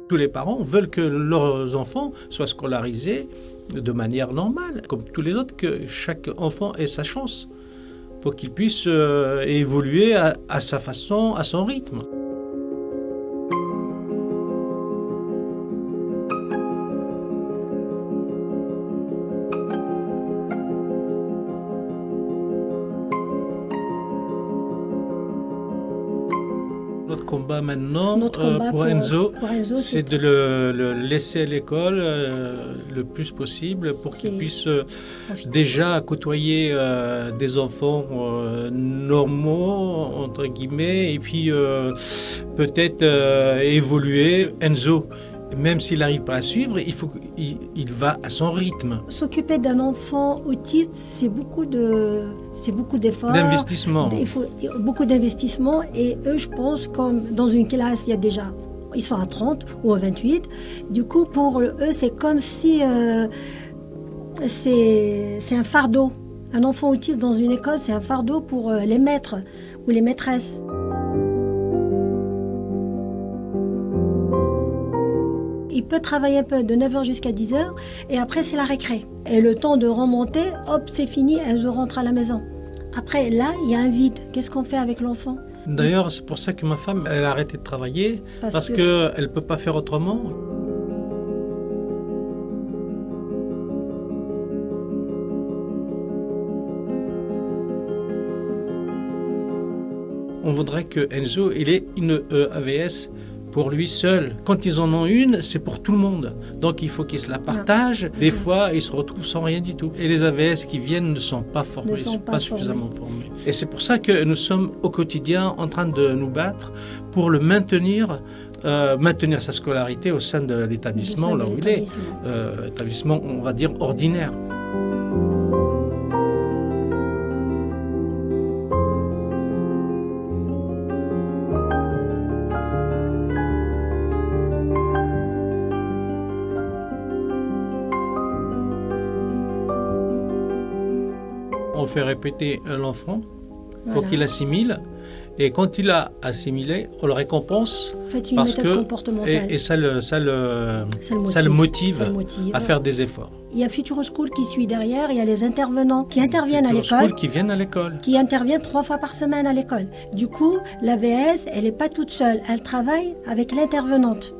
Tous les parents veulent que leurs enfants soient scolarisés de manière normale, comme tous les autres, que chaque enfant ait sa chance pour qu'il puisse évoluer à sa façon, à son rythme. Notre combat maintenant pour Enzo, c'est de le laisser à l'école le plus possible pour qu'il puisse déjà côtoyer des enfants normaux, entre guillemets, et puis peut-être évoluer. Enzo, même s'il n'arrive pas à suivre, il va à son rythme. S'occuper d'un enfant autiste, c'est beaucoup d'efforts. D'investissement. Il faut beaucoup d'investissement. Et eux, je pense, comme dans une classe, il y a déjà, ils sont à 30 ou à 28. Du coup, pour eux, c'est comme si c'est un fardeau. Un enfant autiste dans une école, c'est un fardeau pour les maîtres ou les maîtresses. Il peut travailler un peu de 9h jusqu'à 10h et après c'est la récré. Et le temps de remonter, hop, c'est fini, elle rentre à la maison. Après, là, il y a un vide. Qu'est-ce qu'on fait avec l'enfant? D'ailleurs, c'est pour ça que ma femme, elle a arrêté de travailler, parce qu'elle ne peut pas faire autrement. On voudrait que Enzo, il ait une AVS pour lui seul. Quand ils en ont une, c'est pour tout le monde. Donc il faut qu'ils se la partagent. Des fois, ils se retrouvent sans rien du tout. Et les AVS qui viennent ne sont pas formés, ne sont pas suffisamment formés. Et c'est pour ça que nous sommes au quotidien en train de nous battre pour le maintenir sa scolarité au sein de l'établissement, là où il est. Établissement, on va dire, ordinaire. On fait répéter l'enfant pour qu'il assimile. Et quand il a assimilé, on le récompense parce que et ça le motive à faire des efforts. Il y a Futuro School qui suit derrière, il y a les intervenants qui interviennent à l'école. Futuro School qui viennent à l'école. Qui interviennent 3 fois par semaine à l'école. Du coup, l'AVS, elle n'est pas toute seule, elle travaille avec l'intervenante.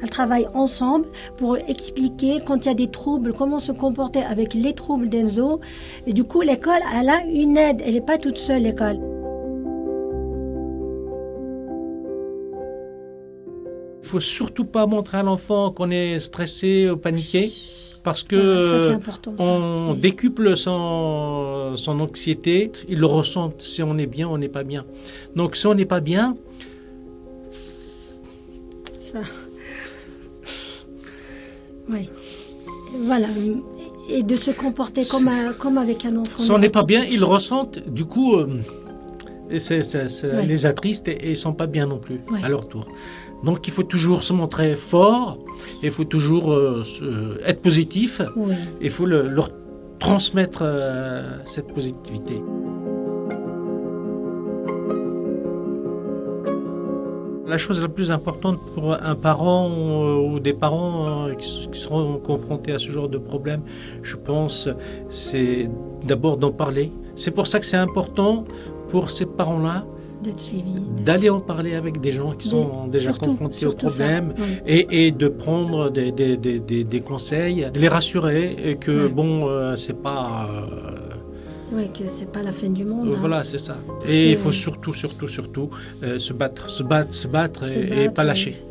Elles travaillent ensemble pour expliquer quand il y a des troubles, comment se comporter avec les troubles d'Enzo. Et du coup, l'école, elle a une aide. Elle n'est pas toute seule, l'école. Il ne faut surtout pas montrer à l'enfant qu'on est stressé ou paniqué, parce que ça, c'est important, on décuple son anxiété. Il le ressent si on est bien, on n'est pas bien. Donc si on n'est pas bien... Ça... Oui, voilà, et de se comporter comme avec un enfant. Si on n'est pas bien, ils le ressentent, du coup, les attriste et ils ne sont pas bien non plus à leur tour. Donc il faut toujours se montrer fort, il faut toujours être positif, il faut leur transmettre cette positivité. La chose la plus importante pour un parent ou des parents qui seront confrontés à ce genre de problème, je pense, c'est d'abord d'en parler. C'est pour ça que c'est important pour ces parents-là d'aller en parler avec des gens qui sont déjà confrontés au problème et de prendre des conseils, de les rassurer et que c'est pas... Oui, que c'est pas la fin du monde. Voilà, c'est ça. Et il faut surtout se battre et pas lâcher.